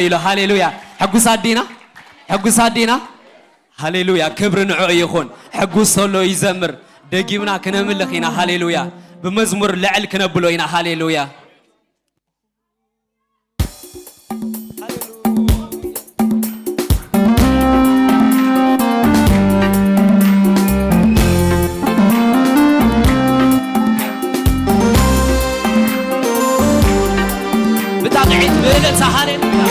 هاليلويا حقوس دينا هاليلويا كبر نعو يخون حقوس صلو يزمر دقيمنا كنملخينا هاليلويا بمزمور لعل كنبلوينا هاليلويا بتاقعيت بلت هاليلويا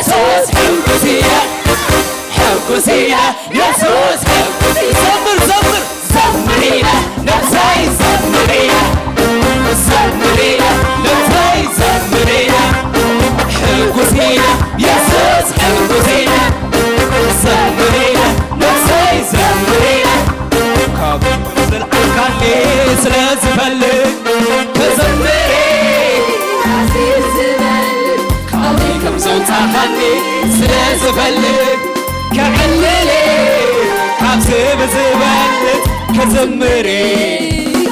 ኢየሱስ ሕጉስየ ሕጉስየ ኢየሱስ ሕጉስየ ዘምር ዘምር ዘምሪነ ነፍሰይ ዘምሪነ ዘምሪነ ነፍሰይ ዘምሪነ ሕጉስየ ኢየሱስ ሕጉስየ ዘምሪነ ነፍሰይ ዘምሪነ ካብ ዝልዓልካኒ ስለዝፈልግ ክዘምር ካብይ ከም ዘውፃእኻኒ ስለዝፈልግ ክዕልል ካብዚ ብዝበልጥ ክዝምር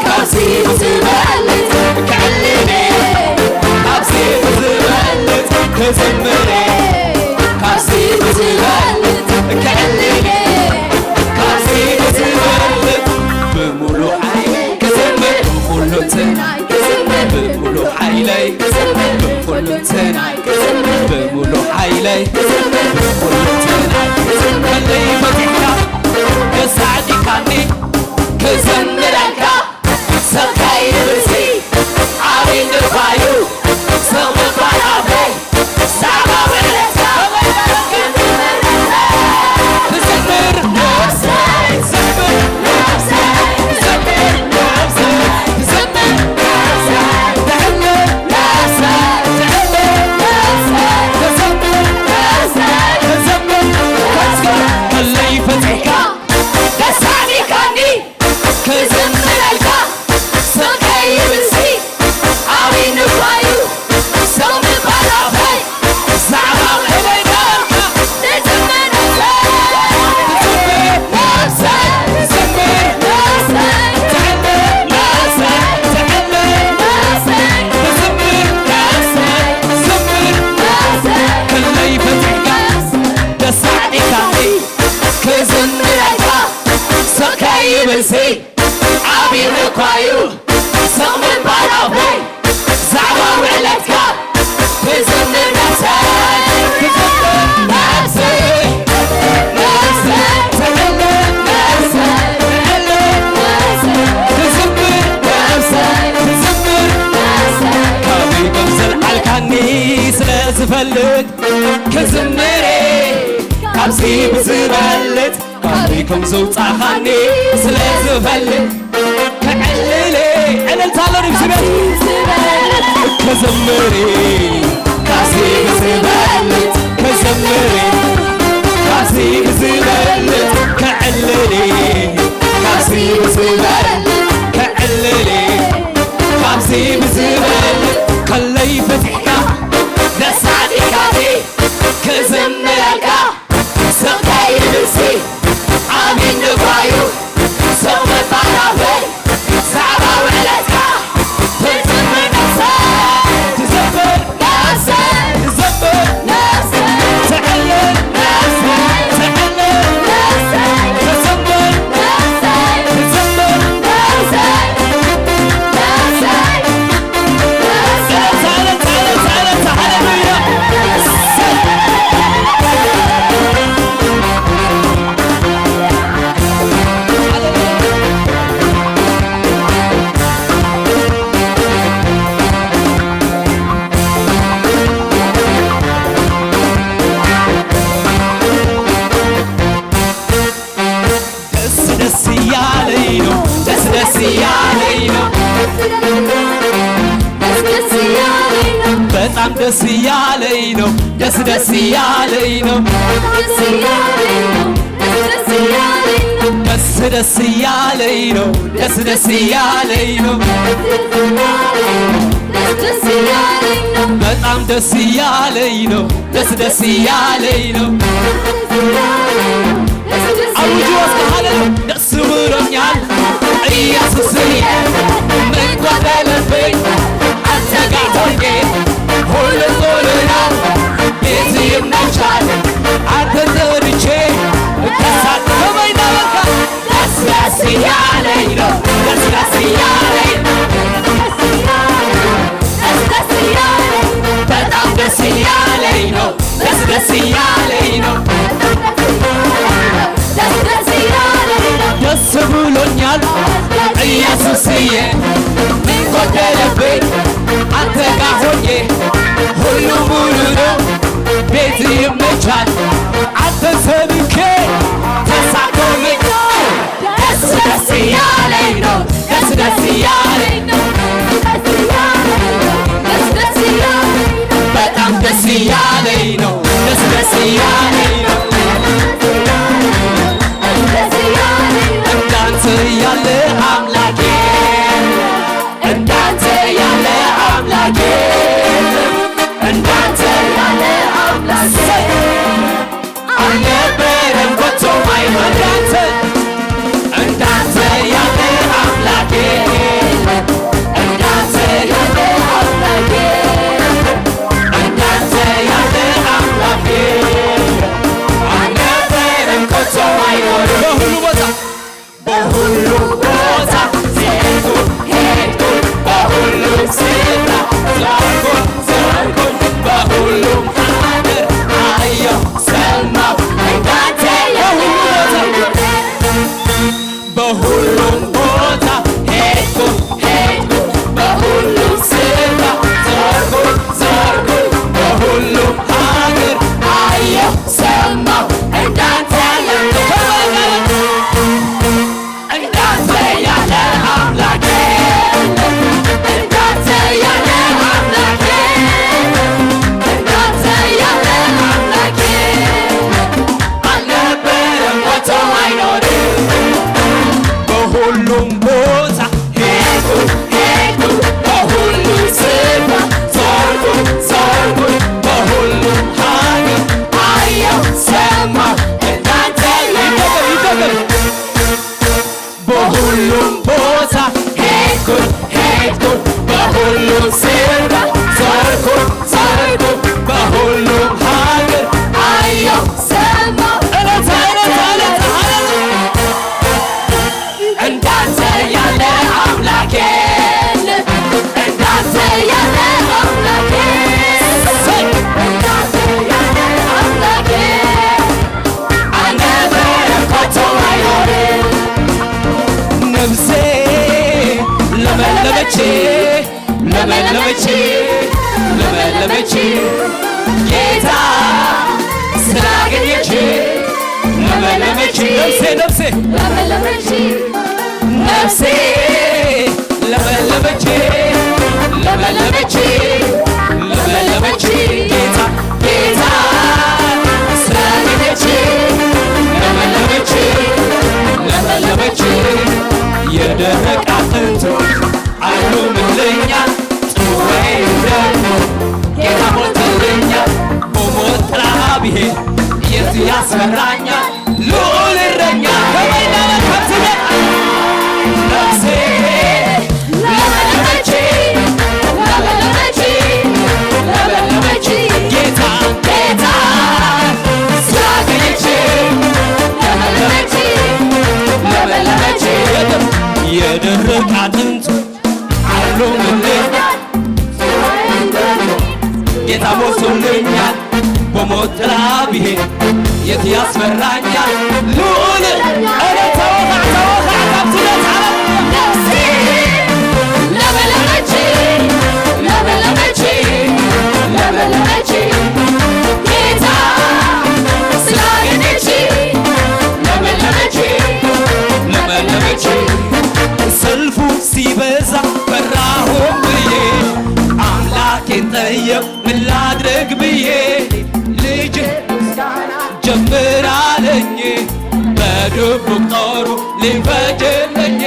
ካብዚ ብዝበልጥ ክዕልል ካብዚ ብዝበልጥ ክዝምር ካብዚ ብዝበልጥ ክዕልል ካብዚ ብዝበልጥ ብምሉእ ሓይለይ ክዝምር ብኩሉ ትናይ ክዝምር ብምሉእ ሓይለይ ክዝምር ብኩሉ ትናይ ክዝምር ብምሉእ ሓይለይ ክዝምር ብኩሉ ትናይ ከለይ ፈቲሕካ ከሳዕዲካኒ ክዘምረካ ሰብከይ ብሲ ዓብይ ንርባዩ ሰብ ምባል ኣበይ ዛዕባ ውዕለትካ ክዝምር ነፍሰይ ዘምር ነፍሰይ ዘምር ነፍሰይ ክዝምር ነፍሰይ ትዕልል ነፍሰይ ትዕልል ነፍሰይ ክዝምር ነፍሰይ ክዝምር ከለይ ፈቲሕካ ከሳዕዲካኒ ክዝምረልካ ሰብከይ ብሲ ዓብይ ንርባዩ ሰብ ምባል ኣበይ ዛዕባ ውዕለትካ ክዝምር ነፍሰይ ዘምር ነፍሰይ ትዕልል ነፍሰይ ትዕልል ነፍሰይ ክዝምር ነፍሰይ ዘምር ነፍሰይ ከለይ ፈቲሕካ ከሳዕዲካኒ ክዝምረልካ ሰብከይ ብሲ ዓብይ ንርባዩ ሰብ ምባል ኣበይ ዛዕባ ውዕለትካ ክዝምር ነፍሰይ ክዝምር ነፍሰይ ነፍሰይ ትዕልል ነፍሰይ ትዕልል ነፍሰይ ክዝምር ነፍሰይ ክዝምር ነፍሰይ ካብይ ከም ዘለዓልካኒ ስለዝፈልግ ክዝምር ካብዚ ብዝበልጥ ካብይ ከም ዘውፃእኻኒ ስለዝፈልግ ክዕልል ዕልልታ ኣሎ ንብዝቤት ክዝምር ካብዚ ብዝበልጥ ክዝምር ካብዚ ብዝበልጥ ክዕልል ካብዚ ብዝበልጥ ክዕልል ካብዚ ብዝበልጥ ከለይ ፈቲሕካ ነሳዕዲካኒ ክዝምረልካ ሰብከይ ብሲ ዓብይ ንርባዩ ሰብ ምባል ኣበይ ዛዕባ ውዕለትካ ክዝምር ነፍሰይ ትዘምር ነፍሰይ ትዘምር ነፍሰይ ትዕልል ነፍሰይ ትዕልል ነፍሰይ ትዘምር ነፍሰይ ትዘምር ነፍሰይ ነፍሰይ ሃሌሉያ ደስ እያለኝ ነው ደስ ደስ እያለኝ ነው በጣም ደስ እያለኝ ነው ደስ ደስ እያለኝ ነው ደስ ደስ እያለኝ ነው ደስ ደስ እያለኝ ነው በጣም ደስ እያለኝ ነው ደስ ደስ እያለኝ ነው አውጁ ወስደሃል ደስ ብሎኛል ኢየሱስዬ ምን ጎደለብኝ አንተ ጋር ሆኜ ሁሉ ጥሩ ነው ቤት ይመቻል አንተ ጠርቼ እከሳለሁ በቃ ደስ ደስ እያለኝ ነው ደስ ደስ እያለኝ ነው በጣም ደስ እያለኝ ነው ደስ ደስ እያለኝ ነው ደስ ብሎኛል ኢየሱስዬ ምን ጎደለብኝ አንተ ጋር ሆኜ ሁሉ ሙሉ ነው ቤት ይመቻል አንተ ሰብኬ ተሳቆምኝ ደስ ደስ እያለኝ ነው ደስ ደስ እያለኝ ነው በጣም ደስ እያለኝ ነው ደስ ደስ እያለኝ ነው እንዳንተ ያለ አምላኬ እንዳንተ ያለ አምላኬ እንዳንተ ያለ አምላኬ አልነበረም ከቶ እንዳንተ እንዳንተ ያለ አምላኬ እንዳንተ ያለ አምላኬ እንዳንተ ያለ አምላኬ አልነበረም ከቶ አይኖርም በሁሉ ቦታ ሄድኩ በሁሉም ስፍራ ዞርኩኝ በሁሉም ሀገር አየሁ ሰማሁ እንዳንተ በሁሉም ቦታ ሄድኩ በሁሉም ስፍራ ዞርኩኝ በሁሉም ሀገር አየሁ ሰማሁ እንዳንተ እንዳንተ ያለ አምላኬ እንዳንተ ያለ አምላኬ እንዳንተ ያለ አምላኬ አልነበረም ከቶ አይኖርም በሁሉም ቦታ ሄድኩ በሁሉም ስፍራ ዞርኩኝ በሁሉም ሀገር አየሁ ሰማሁ እንዳንተ ይደገም በሁሉም ቦታ ሄድኩ በሁሉም ስፍራ ዞርኩኝ በሁሉም ሀገር አየሁ ሰማሁ እንዳንተ ያለ አምላኬ እንዳንተ ያለ አምላኬ እንዳንተ ያለ አምላኬ አልነበረም ከቶ አይኖርም ነፍሴ ለመለመች ጌታ ስላገኘች ለመለመች ነፍሴ ለመለመች ጌታ ስላገኘች ለመለመች የደረቀ አጥንቶች አሉምልኛል ጽዋዬን ደግሞ ጌታ ሞልቶልኛል በሞት ጥላ ብሄድ የቱ ያስፈራኛል ልዑል እረኛ ከበይና ከብትነት ነፍሴ ለመለመች ጌታ ስላገኘች ለመለመች የደረቀ አጥንቶች አሉምልኛል ጌታ ሞልቶልኛል በሞት ጥላ ብሄድ የት ያስፈራኛል ልዑል እረ ተወቃ ከብትነት ነፍሴ ለመለመች ጌታ ስላገኘች ለመለመች ሰልፉ ሲበዛ ፈራሁም ብዬ አምላኬን ጠየቅ ምን ላድርግ ብዬ ልጅ ጀምራለኝ በድብቅ ጦሩ ሊፈጅልኝ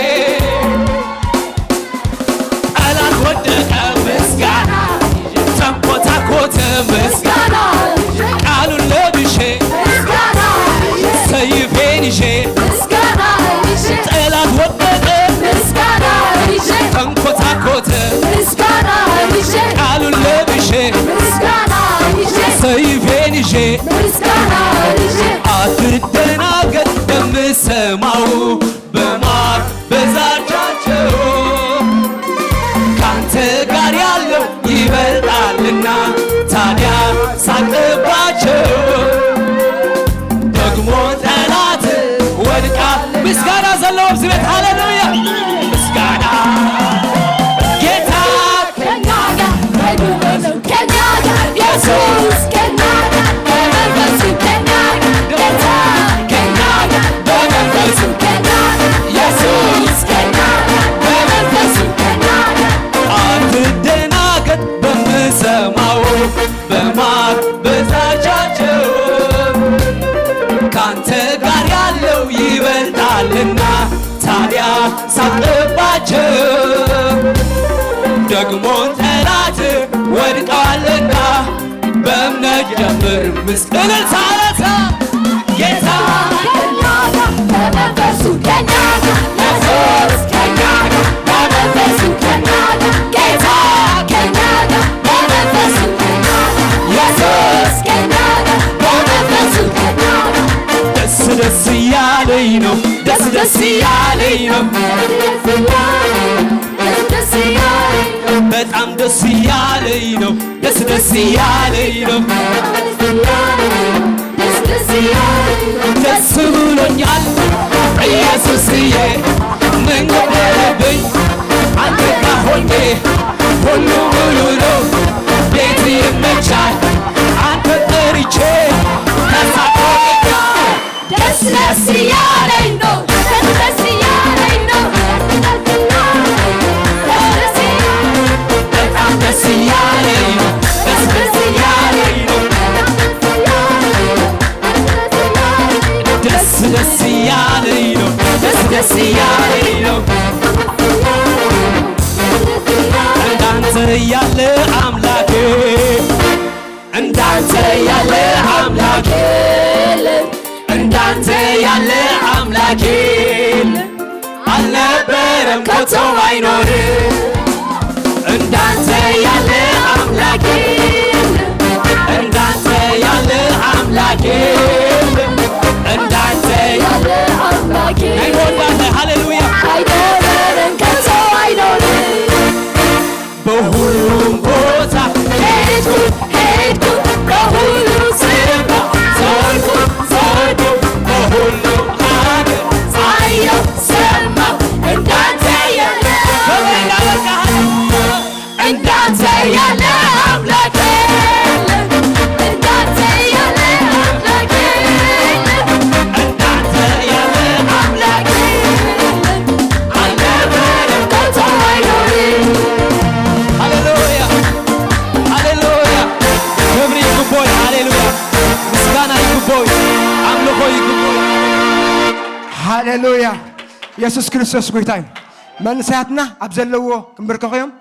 ጠላት ወደቀ ምስጋና ተንኮታኮተ ምስጋና ቃሉን ለብሼ ሰይፌን ይዤ ጠላት ወደቀ ተንኮታኮተ ቃሉን ለብሼ ሰይፌን ይዤ አትደናገጥ በምሰማው በማር በዛቻቸው ካንተ ጋር ያለው ይበልጣልና ታዲያ ሳቅባቸው ደግሞ ጠላት ወድቃ ምስጋና ዘለው ብዝቤት ሃሌሉያ ምስጋና ጌታ ከኛ ጋር ኢየሱስ ከኛ ጋር ደግሞ ጠላት ወድቀዋልና በእምነት ጀምር ምስጋና ሳለሳ ጌታ ከእኛ ጋር በመንፈሱ ከእኛ ጋር ኢየሱስ ከእኛ ጋር በመንፈሱ ከእኛ ጋር ጌታ ከእኛ ጋር በመንፈሱ ከእኛ ጋር ኢየሱስ ከእኛ ጋር በመንፈሱ ከእኛ ጋር ደስ ደስ እያለኝ ነው ደስ ደስ እያለኝ ነው በጣም ደስ እያለኝ ነው ደስ ደስ እያለኝ ነው ደስ ብሎኛል ኢየሱስዬ ምን ጎደለብኝ አንተ ጋር ሆኜ ሁሉ ሙሉ ነው ቤት ይመቻል አንተ ጠርቼ ተሳቆኛ ደስ ደስ እያለኝ ነው ደስ ደስ እያለኝ ነው በጣም ደስ እያለኝ ነው ደስ ደስ እያለኝ ነው ደስ ደስ እያለኝ ነው ደስ ደስ እያለኝ ነው እንዳንተ ያለ አምላክ እንዳንተ ያለ አምላክ እንዳንተ ያለ አምላክ አልነበረም ከቶ አይኖርም እንዳንተ ያለ አምላክ እንዳንተ ያለ አምላክ እንዳንተ ያለ አምላክ አይወዳለ ሃሌሉያ አይኖርም ከቶ አይኖርም በሁሉም ቦታ ሄድኩ በሁሉም ስፍራ ዞርኩ በሁሉም ሀገር አየሁ ሰማሁ እንዳንተ ያለ እንዳንተ ያለ አምላክ እንዳንተ ያለ አምላክ እንዳንተ ያለ አምላክ አልነበረም ከቶ አይኖርም ሃሌሉያ ሃሌሉያ ክብር ይግባው ሃሌሉያ ምስጋና ይግባው አምልኮ ይግባው ሃሌሉያ ኢየሱስ ክርስቶስ ጎይታ እዩ መንእሰያትና ኣብ ዘለዎ ክንብርከ ኾዮም